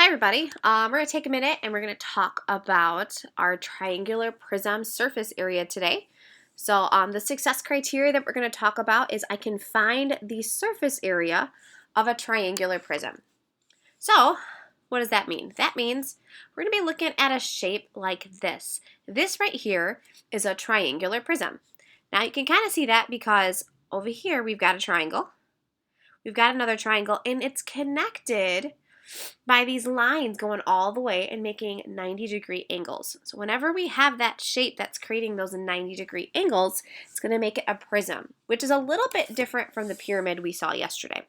everybody. We're going to take a minute and we're going to talk about our triangular prism surface area today. So the success criteria that we're going to talk about is I can find the surface area of a triangular prism. So what does that mean? That means we're going to be looking at a shape like this. This right here is a triangular prism. Now you can kind of see that because over here we've got a triangle. We've got another triangle and it's connected by these lines going all the way and making 90-degree angles. So whenever we have that shape that's creating those 90-degree angles, it's going to make it a prism, which is a little bit different from the pyramid we saw yesterday.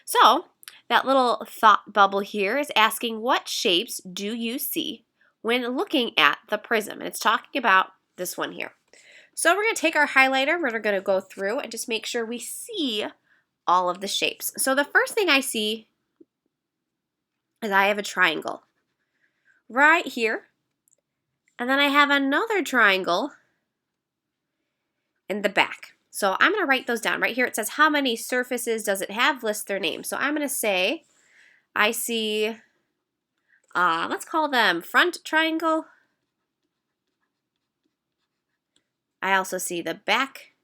So that little thought bubble here is asking, what shapes do you see when looking at the prism? And it's talking about this one here. So we're going to take our highlighter, we're going to go through and just make sure we see all of the shapes. So the first thing I see is I have a triangle right here, and then I have another triangle in the back. So I'm going to write those down. Right here it says how many surfaces does it have, list their names. So I'm going to say I see, let's call them front triangle. I also see the back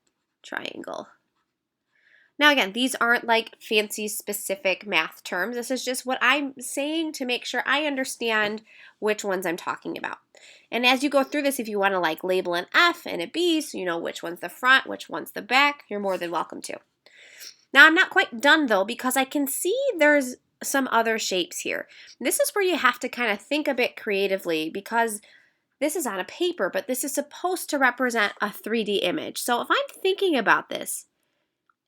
triangle. Now again, these aren't like fancy specific math terms. This is just what I'm saying to make sure I understand which ones I'm talking about. And as you go through this, if you want to like label an F and a B so you know which one's the front, which one's the back, you're more than welcome to. Now I'm not quite done though because I can see there's some other shapes here. This is where you have to kind of think a bit creatively because this is on a paper, but this is supposed to represent a 3D image. So if I'm thinking about this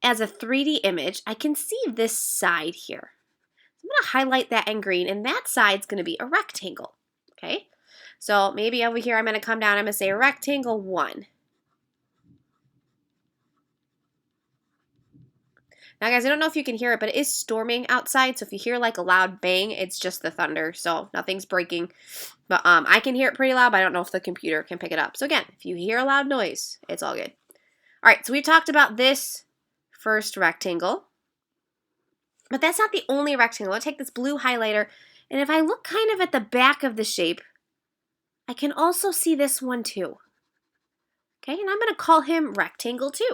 as a 3D image, I can see this side here. I'm going to highlight that in green, and that side's going to be a rectangle, okay? So maybe over here I'm going to come down, I'm going to say rectangle 1. Now guys, I don't know if you can hear it, but it is storming outside, so if you hear like a loud bang, it's just the thunder, so nothing's breaking. But I can hear it pretty loud, but I don't know if the computer can pick it up. So again, if you hear a loud noise, it's all good. All right, so we talked about this first rectangle, but that's not the only rectangle. I'll take this blue highlighter, and if I look kind of at the back of the shape, I can also see this one too. Okay, and I'm going to call him rectangle 2.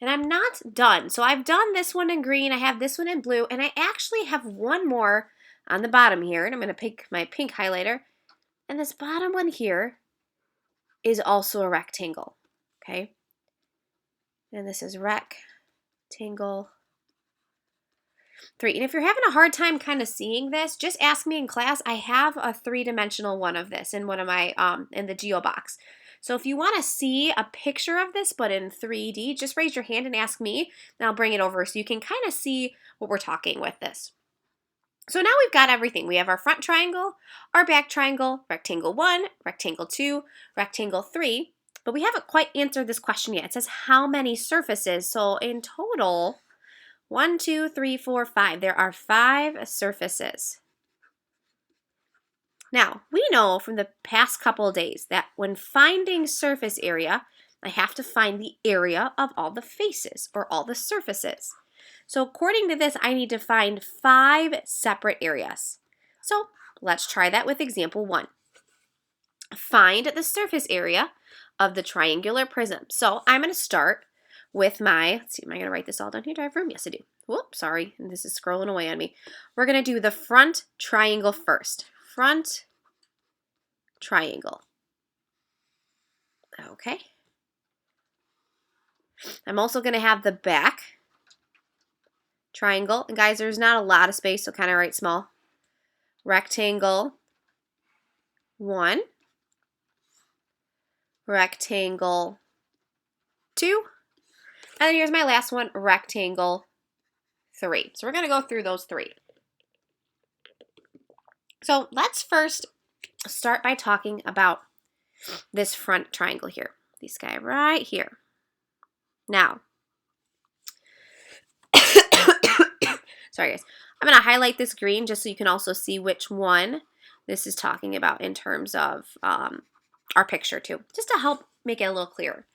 And I'm not done. So I've done this one in green, I have this one in blue, and I actually have one more on the bottom here, and I'm going to pick my pink highlighter. And this bottom one here is also a rectangle, okay? And this is rectangle 3. And if you're having a hard time kind of seeing this, just ask me in class. I have a 3-dimensional one of this in one of my, in the Geo box. So if you want to see a picture of this, but in 3D, just raise your hand and ask me, and I'll bring it over so you can kind of see what we're talking with this. So now we've got everything. We have our front triangle, our back triangle, rectangle 1, rectangle 2, rectangle 3, but we haven't quite answered this question yet. It says how many surfaces? So in total, 1, 2, 3, 4, 5. There are 5 surfaces. Now, we know from the past couple of days that when finding surface area, I have to find the area of all the faces or all the surfaces. So according to this, I need to find 5 separate areas. So let's try that with example 1. Find the surface area of the triangular prism. So I'm going to start with my, let's see, am I going to write this all down here? Do I have room? Yes, I do. Whoops, sorry, this is scrolling away on me. We're going to do the front triangle first. Front triangle. Okay. I'm also going to have the back triangle. And guys, there's not a lot of space, so kind of write small. Rectangle 1. Rectangle 2. And then here's my last one, rectangle 3. So we're going to go through those 3. So let's first start by talking about this front triangle here. This guy right here. Now, sorry guys, I'm going to highlight this green just so you can also see which one this is talking about in terms of our picture too, just to help make it a little clearer.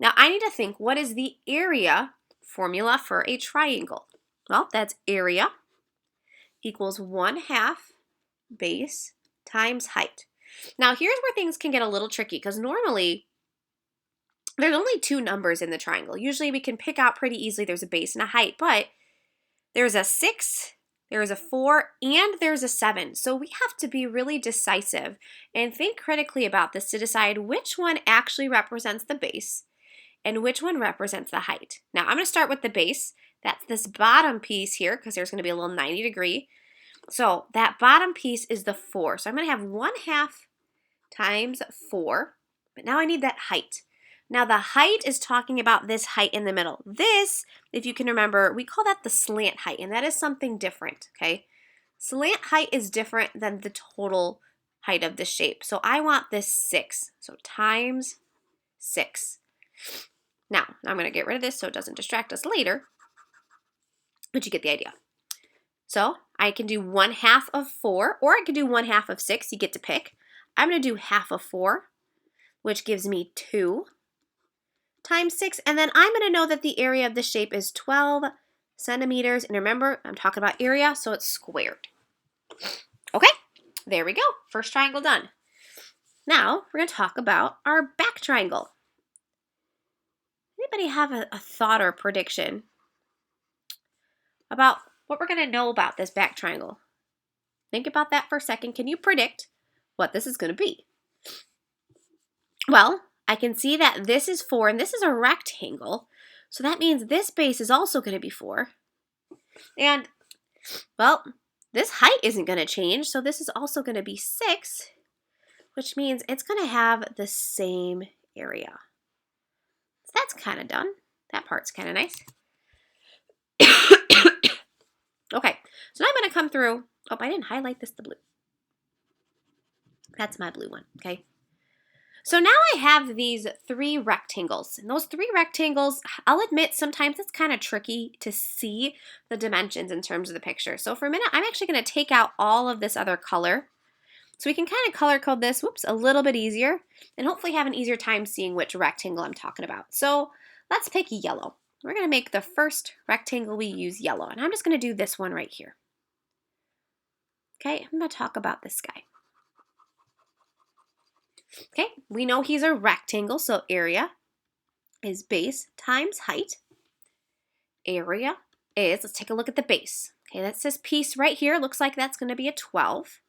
Now I need to think, what is the area formula for a triangle? Well, that's area equals 1/2 base times height. Now here's where things can get a little tricky because normally there's only two numbers in the triangle. Usually we can pick out pretty easily there's a base and a height, but there's a 6, there's a 4, and there's a 7. So we have to be really decisive and think critically about this to decide which one actually represents the base and which one represents the height. Now I'm going to start with the base. That's this bottom piece here because there's going to be a little 90-degree. So that bottom piece is the 4. So I'm going to have 1/2 times 4. But now I need that height. Now the height is talking about this height in the middle. This, if you can remember, we call that the slant height, and that is something different, okay? Slant height is different than the total height of the shape. So I want this 6. So times 6. Now I'm going to get rid of this so it doesn't distract us later. But you get the idea. So I can do 1/2 of 4, or I can do 1/2 of 6. You get to pick. I'm going to do 1/2 of 4, which gives me 2 times 6. And then I'm going to know that the area of the shape is 12 centimeters. And remember, I'm talking about area, so it's squared. Okay, there we go. First triangle done. Now we're going to talk about our back triangle. Anybody have a thought or prediction about what we're going to know about this back triangle? Think about that for a second. Can you predict what this is going to be? Well, I can see that this is 4 and this is a rectangle. So that means this base is also going to be 4. And, well, this height isn't going to change. So this is also going to be 6, which means it's going to have the same area. So that's kind of done. That part's kind of nice. Okay, so now I'm going to come through. Oh, I didn't highlight this the blue. That's my blue one, okay? So now I have these 3 rectangles. And those 3 rectangles, I'll admit sometimes it's kind of tricky to see the dimensions in terms of the picture. So for a minute, I'm actually going to take out all of this other color. So we can kind of color code this, a little bit easier, and hopefully have an easier time seeing which rectangle I'm talking about. So let's pick yellow. We're going to make the first rectangle we use yellow, and I'm just going to do this one right here. Okay, I'm going to talk about this guy. Okay, we know he's a rectangle, so area is base times height. Area is, let's take a look at the base. Okay, that's this piece right here. Looks like that's going to be a 12.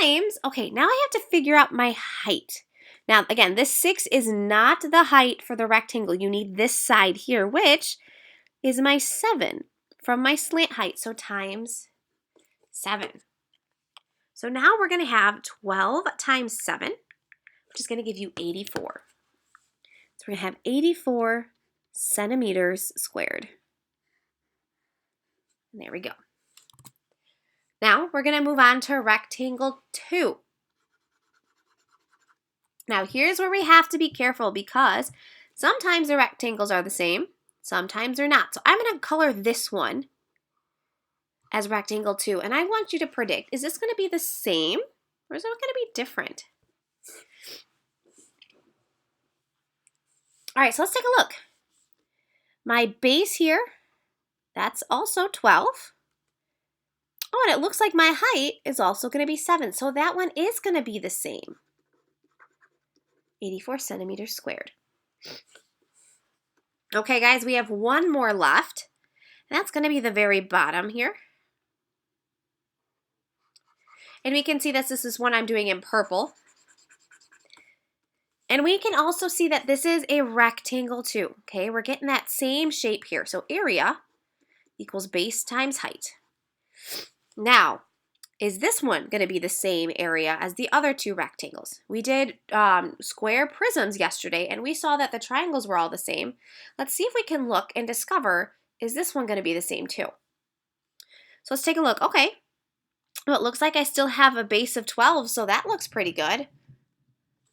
Times, okay, now I have to figure out my height. Now, again, this 6 is not the height for the rectangle. You need this side here, which is my 7 from my slant height. So times 7. So now we're going to have 12 times 7, which is going to give you 84. So we're going to have 84 centimeters squared. And there we go. Now we're going to move on to rectangle 2. Now here's where we have to be careful because sometimes the rectangles are the same, sometimes they're not. So I'm going to color this one as rectangle 2, and I want you to predict, is this going to be the same or is it going to be different? All right, so let's take a look. My base here, that's also 12. Oh, and it looks like my height is also going to be 7, so that one is going to be the same. 84 centimeters squared. Okay, guys, we have one more left. And that's going to be the very bottom here. And we can see that this is one I'm doing in purple. And we can also see that this is a rectangle too. Okay, we're getting that same shape here. So area equals base times height. Now, is this one going to be the same area as the other 2 rectangles? We did square prisms yesterday, and we saw that the triangles were all the same. Let's see if we can look and discover, is this one going to be the same too? So let's take a look. Okay, well, it looks like I still have a base of 12, so that looks pretty good.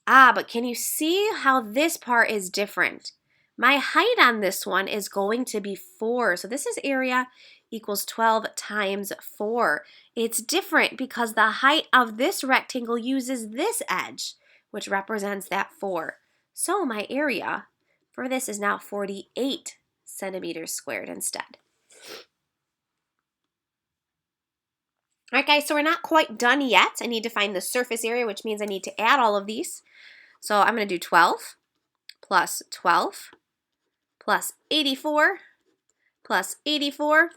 Ah, but can you see how this part is different? My height on this one is going to be 4, so this is area equals 12 times 4. It's different because the height of this rectangle uses this edge, which represents that 4. So my area for this is now 48 centimeters squared instead. All right, guys, so we're not quite done yet. I need to find the surface area, which means I need to add all of these. So I'm going to do 12 plus 12 plus 84 plus 84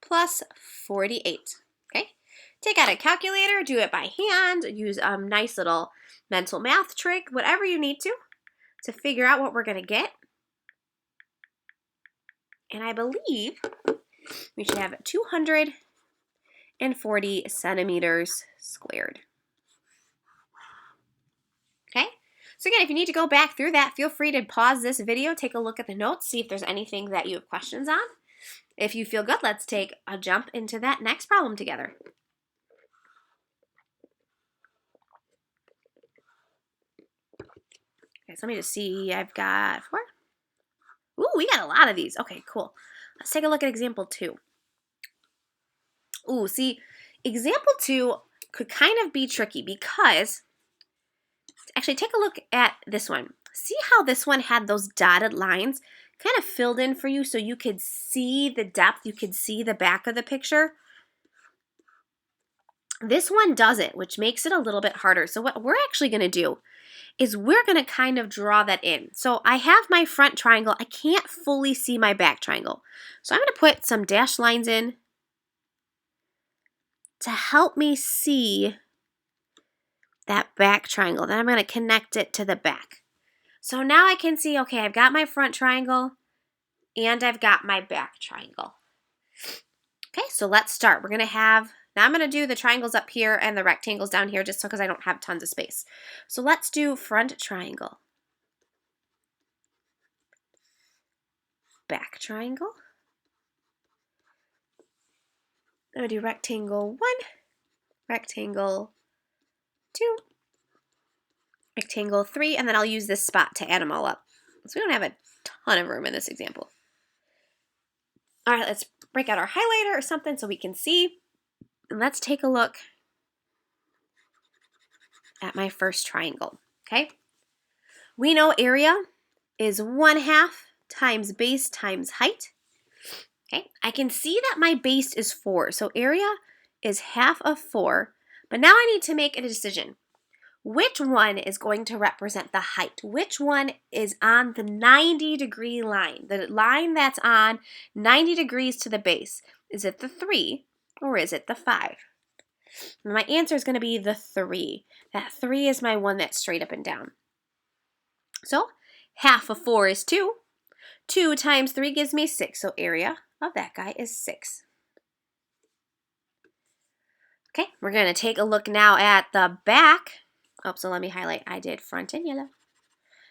plus 48. Okay, take out a calculator, do it by hand, use a nice little mental math trick, whatever you need to figure out what we're going to get. And I believe we should have 240 centimeters squared. Okay, so again, if you need to go back through that, feel free to pause this video, take a look at the notes, see if there's anything that you have questions on. If you feel good, let's take a jump into that next problem together. Okay, so let me just see, I've got 4. Ooh, we got a lot of these. Okay, cool. Let's take a look at example 2. Ooh, see, example 2 could kind of be tricky because, actually take a look at this one. See how this one had those dotted lines kind of filled in for you so you could see the depth, you could see the back of the picture? This one doesn't, which makes it a little bit harder. So what we're actually going to do is we're going to kind of draw that in. So I have my front triangle. I can't fully see my back triangle. So I'm going to put some dashed lines in to help me see that back triangle. Then I'm going to connect it to the back. So now I can see, okay, I've got my front triangle and I've got my back triangle. Okay, so let's start. We're going to have, now I'm going to do the triangles up here and the rectangles down here just because I don't have tons of space. So let's do front triangle, back triangle. I'm going to do rectangle 1, rectangle 2, rectangle 3, and then I'll use this spot to add them all up. So we don't have a ton of room in this example. All right, let's break out our highlighter or something so we can see. And let's take a look at my first triangle, okay? We know area is 1/2 times base times height. Okay, I can see that my base is 4, so area is half of 4, but now I need to make a decision. Which one is going to represent the height? Which one is on the 90-degree line? The line that's on 90 degrees to the base. Is it the 3 or is it the 5? My answer is going to be the 3. That 3 is my one that's straight up and down. So half of 4 is 2. 2 times 3 gives me 6, so area of that guy is 6. Okay, we're going to take a look now at the back. Oh, so let me highlight. I did front in yellow.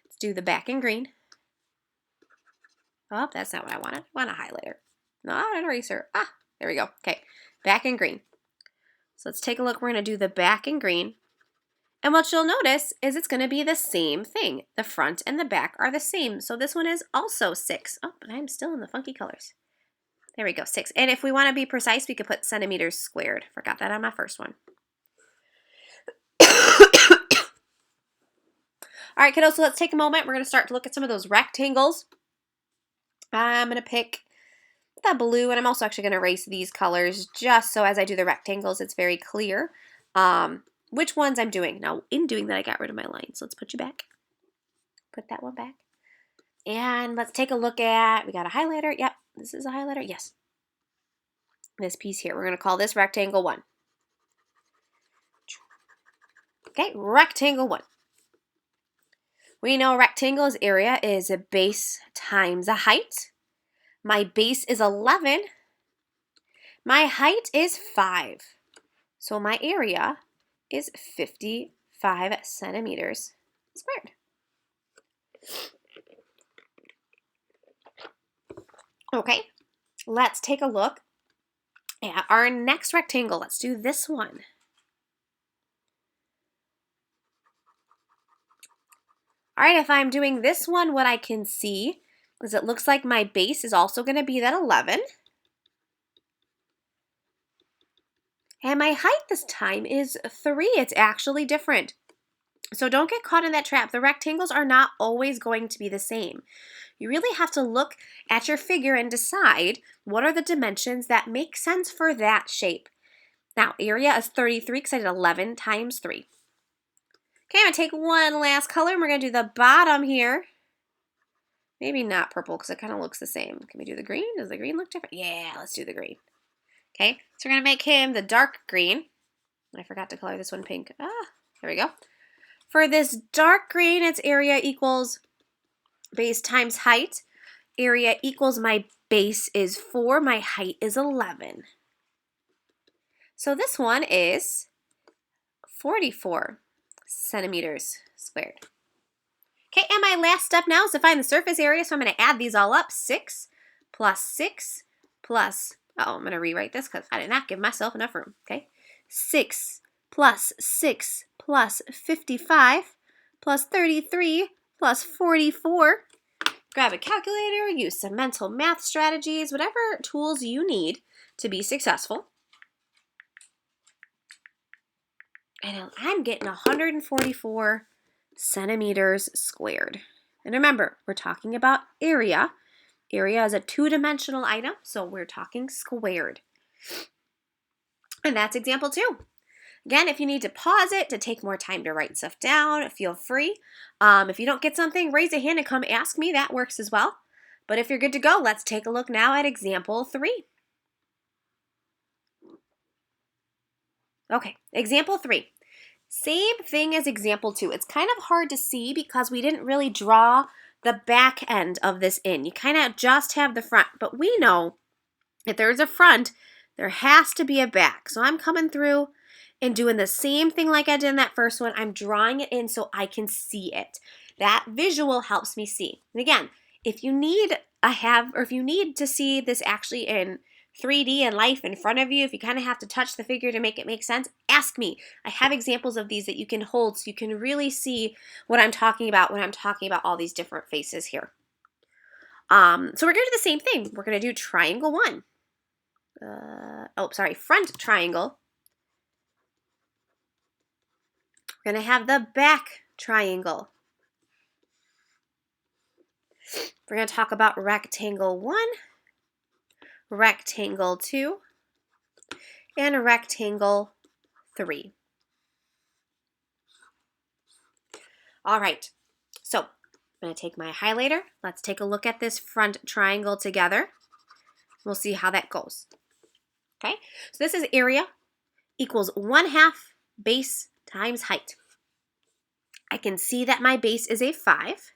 Let's do the back in green. Oh, that's not what I wanted. I want a highlighter. Not an eraser. Ah, there we go. Okay, back in green. So let's take a look. We're going to do the back in green. And what you'll notice is it's going to be the same thing. The front and the back are the same. So this one is also 6. Oh, but I'm still in the funky colors. There we go, 6. And if we want to be precise, we could put centimeters squared. Forgot that on my first one. All right, kiddos, so let's take a moment. We're going to start to look at some of those rectangles. I'm going to pick the blue, and I'm also actually going to erase these colors just so as I do the rectangles, it's very clear which ones I'm doing. Now, in doing that, I got rid of my line, so let's put you back. Put that one back. And let's take a look at, we got a highlighter. Yep, this is a highlighter. Yes. This piece here, we're going to call this rectangle 1. Okay, rectangle 1. We know rectangle's area is a base times a height. My base is 11. My height is 5. So my area is 55 centimeters squared. Okay, let's take a look at our next rectangle. Let's do this one. All right, if I'm doing this one, what I can see is it looks like my base is also going to be that 11. And my height this time is 3. It's actually different. So don't get caught in that trap. The rectangles are not always going to be the same. You really have to look at your figure and decide what are the dimensions that make sense for that shape. Now, area is 33 because I did 11 times 3. Okay, I'm going to take one last color and we're going to do the bottom here. Maybe not purple because it kind of looks the same. Can we do the green? Does the green look different? Yeah, let's do the green. Okay, so we're going to make him the dark green. I forgot to color this one pink. There we go. For this dark green, its area equals base times height. Area equals my base is 4, my height is 11. So this one is 44 centimeters squared. Okay, and my last step now is to find the surface area, so I'm going to add these all up. 6 plus 6 plus, I'm going to rewrite this because I did not give myself enough room, okay? 6 plus 6 plus 55 plus 33 plus 44. Grab a calculator, use some mental math strategies, whatever tools you need to be successful. And I'm getting 144 centimeters squared. And remember, we're talking about area. Area is a two-dimensional item, so we're talking squared. And that's example 2. Again, if you need to pause it to take more time to write stuff down, feel free. If you don't get something, raise a hand and come ask me. That works as well. But if you're good to go, let's take a look now at example 3. Okay, example 3. Same thing as example 2. It's kind of hard to see because we didn't really draw the back end of this in. You kind of just have the front, but we know if there's a front, there has to be a back. So I'm coming through and doing the same thing like I did in that first one. I'm drawing it in so I can see it. That visual helps me see. And again, if you need if you need to see this actually in 3D and life in front of you, if you kind of have to touch the figure to make it make sense, ask me. I have examples of these that you can hold so you can really see what I'm talking about when I'm talking about all these different faces here. So we're going to do the same thing. We're going to do triangle 1. Front triangle. We're going to have the back triangle. We're going to talk about rectangle 1, rectangle 2, and rectangle 3. All right, so I'm going to take my highlighter. Let's take a look at this front triangle together. We'll see how that goes. Okay, so this is area equals 1/2 base times height. I can see that my base is a 5.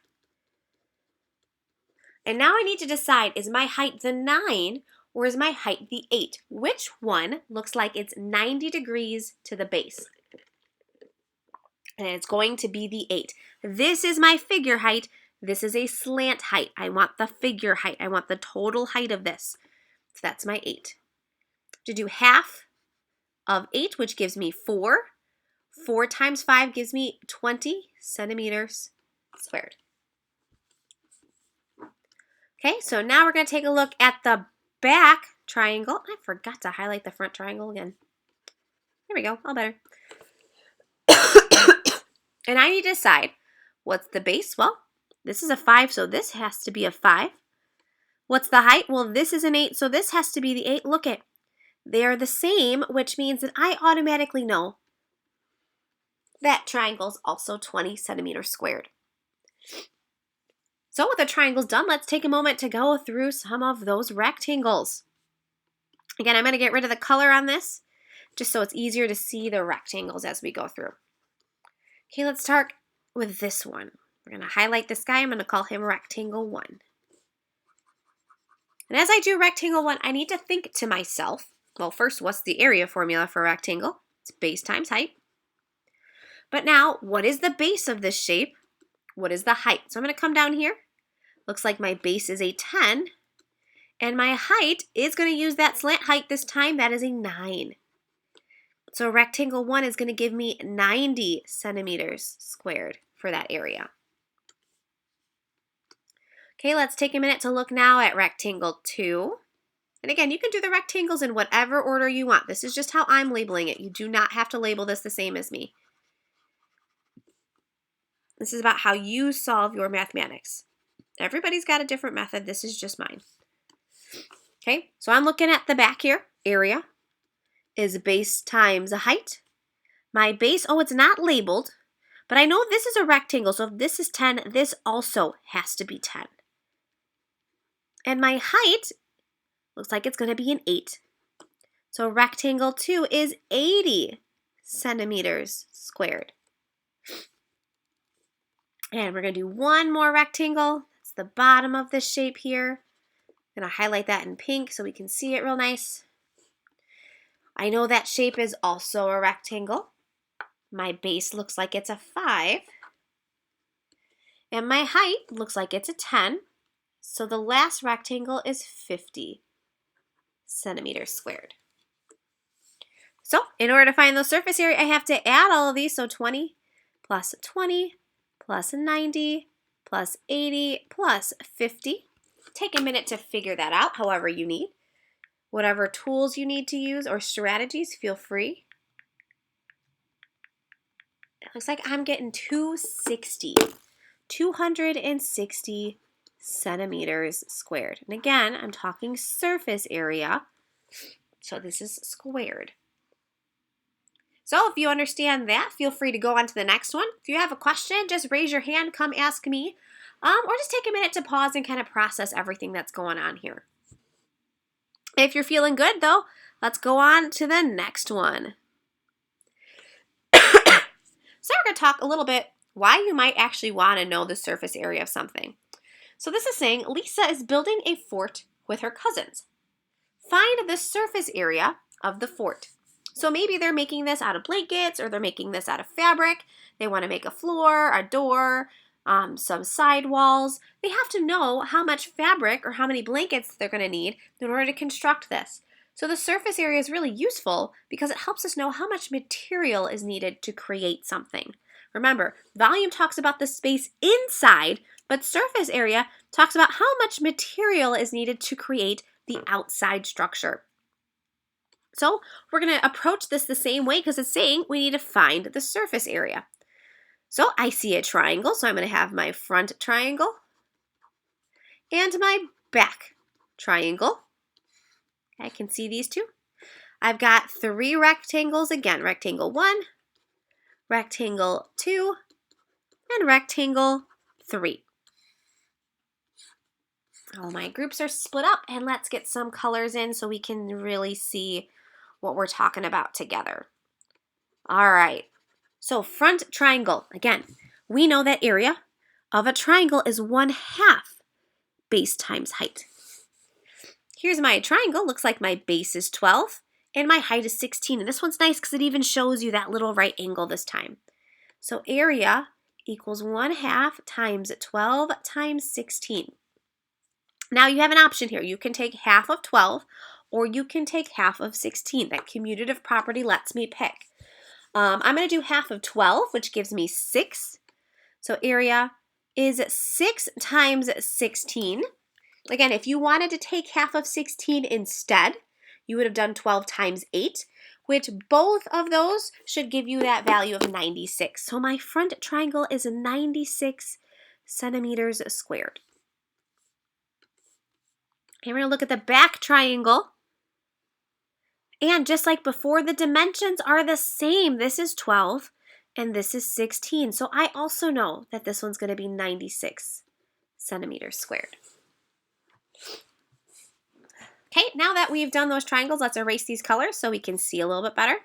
And now I need to decide, is my height the 9 or is my height the 8? Which one looks like it's 90 degrees to the base? And it's going to be the 8. This is my figure height. This is a slant height. I want the figure height. I want the total height of this. So that's my 8. To do half of 8, which gives me 4. 4 times 5 gives me 20 centimeters squared. Okay, so now we're going to take a look at the back triangle. I forgot to highlight the front triangle again. There we go, all better. And I need to decide, what's the base? Well, this is a 5, so this has to be a 5. What's the height? Well, this is an 8, so this has to be the 8. Look at, they are the same, which means that I automatically know that triangle is also 20 centimeters squared. So with the triangles done, let's take a moment to go through some of those rectangles. Again, I'm going to get rid of the color on this, just so it's easier to see the rectangles as we go through. Okay, let's start with this one. We're going to highlight this guy. I'm going to call him rectangle 1. And as I do rectangle 1, I need to think to myself, well, first, what's the area formula for a rectangle? It's base times height. But now, what is the base of this shape? What is the height? So I'm going to come down here. Looks like my base is a 10. And my height is going to use that slant height this time. That is a 9. So rectangle 1 is going to give me 90 centimeters squared for that area. Okay, let's take a minute to look now at rectangle 2. And again, you can do the rectangles in whatever order you want. This is just how I'm labeling it. You do not have to label this the same as me. This is about how you solve your mathematics. Everybody's got a different method. This is just mine. Okay, so I'm looking at the back here. Area is base times a height. My base, oh, it's not labeled, but I know this is a rectangle, so if this is 10, this also has to be 10. And my height looks like it's going to be an 8. So rectangle 2 is 80 centimeters squared. And we're going to do one more rectangle. That's the bottom of this shape here. I'm going to highlight that in pink so we can see it real nice. I know that shape is also a rectangle. My base looks like it's a 5. And my height looks like it's a 10. So the last rectangle is 50 centimeters squared. So in order to find the surface area, I have to add all of these. So 20 plus 20 plus 90 plus 80 plus 50. Take a minute to figure that out, however you need. Whatever tools you need to use or strategies, feel free. It looks like I'm getting 260 centimeters squared. And again, I'm talking surface area, so this is squared. So if you understand that, feel free to go on to the next one. If you have a question, just raise your hand, come ask me, or just take a minute to pause and kind of process everything that's going on here. If you're feeling good, though, let's go on to the next one. So we're going to talk a little bit why you might actually want to know the surface area of something. So this is saying Lisa is building a fort with her cousins. Find the surface area of the fort. So maybe they're making this out of blankets or they're making this out of fabric. They want to make a floor, a door, some side walls. They have to know how much fabric or how many blankets they're going to need in order to construct this. So the surface area is really useful because it helps us know how much material is needed to create something. Remember, volume talks about the space inside, but surface area talks about how much material is needed to create the outside structure. So we're going to approach this the same way because it's saying we need to find the surface area. So I see a triangle, so I'm going to have my front triangle and my back triangle. I can see these two. I've got 3 rectangles again. Rectangle 1, rectangle 2, and rectangle 3. All my groups are split up, and let's get some colors in so we can really see what we're talking about together. All right. So front triangle. Again, we know that area of a triangle is 1/2 base times height. Here's my triangle. Looks like my base is 12 and my height is 16. And this one's nice because it even shows you that little right angle this time. So area equals 1/2 times 12 times 16. Now you have an option here. You can take half of 12 or you can take half of 16. That commutative property lets me pick. I'm going to do half of 12, which gives me 6. So area is 6 times 16. Again, if you wanted to take half of 16 instead, you would have done 12 times 8, which both of those should give you that value of 96. So my front triangle is 96 centimeters squared. Okay, we're going to look at the back triangle. And just like before, the dimensions are the same. This is 12 and this is 16. So I also know that this one's going to be 96 centimeters squared. Okay, now that we've done those triangles, let's erase these colors so we can see a little bit better.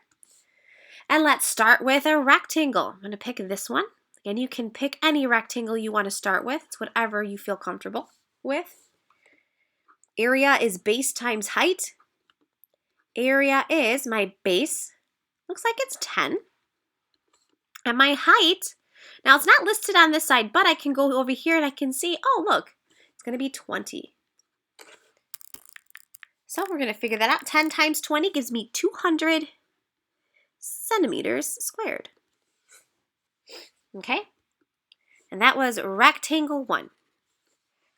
And let's start with a rectangle. I'm going to pick this one. Again, you can pick any rectangle you want to start with. It's whatever you feel comfortable with. Area is base times height. Area is my base. Looks like it's 10. And my height, now it's not listed on this side, but I can go over here and I can see, oh, look, it's going to be 20. So we're going to figure that out. 10 times 20 gives me 200 centimeters squared. Okay? And that was rectangle 1.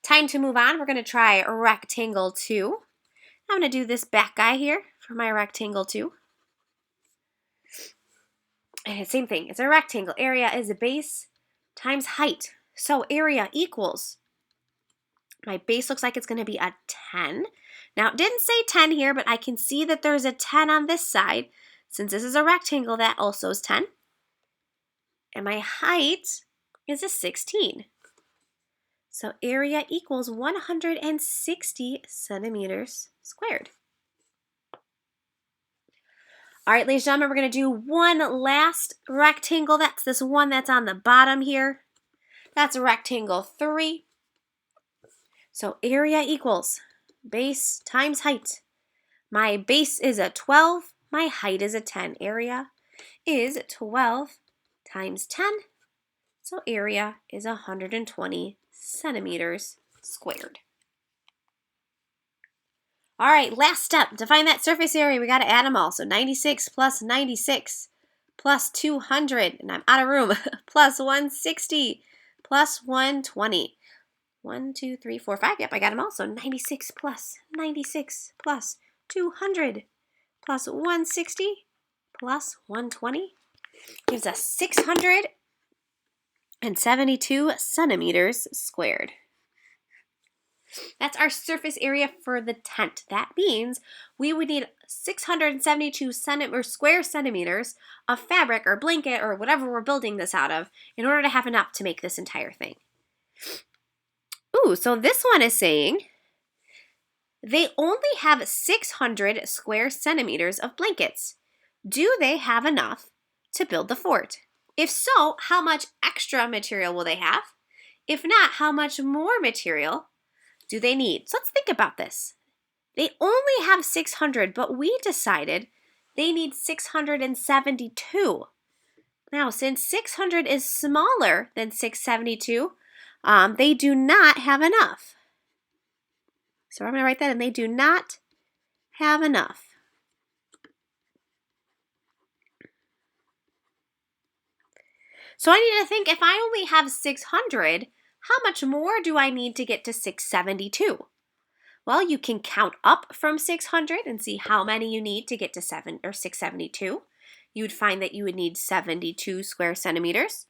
Time to move on. We're going to try rectangle 2. I'm going to do this back guy here for my rectangle 2. And same thing. It's a rectangle. Area is a base times height. So area equals, my base looks like it's going to be a 10. Now, it didn't say 10 here, but I can see that there's a 10 on this side. Since this is a rectangle, that also is 10. And my height is a 16. So area equals 160 centimeters squared. All right, ladies and gentlemen, we're going to do one last rectangle. That's this one that's on the bottom here. That's a rectangle 3. So area equals base times height. My base is a 12. My height is a 10. Area is 12 times 10. So area is 120 centimeters squared. All right, last step. To find that surface area, we got to add them all. So 96 plus 96 plus 200, and I'm out of room, plus 160 plus 120. 1, 2, 3, 4, 5. Yep, I got them all. So 96 plus 200 plus 160 plus 120 gives us 672 centimeters squared. That's our surface area for the tent. That means we would need 672 square centimeters of fabric or blanket or whatever we're building this out of in order to have enough to make this entire thing. Ooh, so this one is saying they only have 600 square centimeters of blankets. Do they have enough to build the fort? If so, how much extra material will they have? If not, how much more material do they need? So let's think about this. They only have 600, but we decided they need 672. Now, since 600 is smaller than 672, they do not have enough. So I'm going to write that in. They do not have enough. So I need to think, if I only have 600, how much more do I need to get to 672? Well, you can count up from 600 and see how many you need to get to 672. You would find that you would need 72 square centimeters.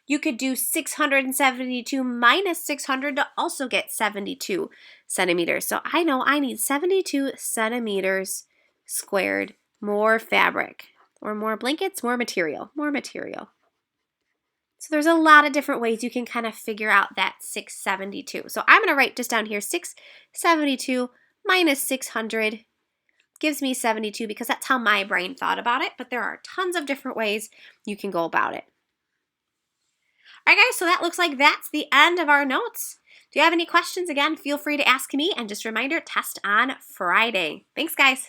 You could do 672 minus 600 to also get 72 centimeters. So I know I need 72 centimeters squared, more fabric, or more blankets, more material. So there's a lot of different ways you can kind of figure out that 672. So I'm going to write just down here 672 minus 600 gives me 72 because that's how my brain thought about it. But there are tons of different ways you can go about it. All right, guys, so that looks like that's the end of our notes. If you have any questions, again, feel free to ask me. And just a reminder, test on Friday. Thanks, guys.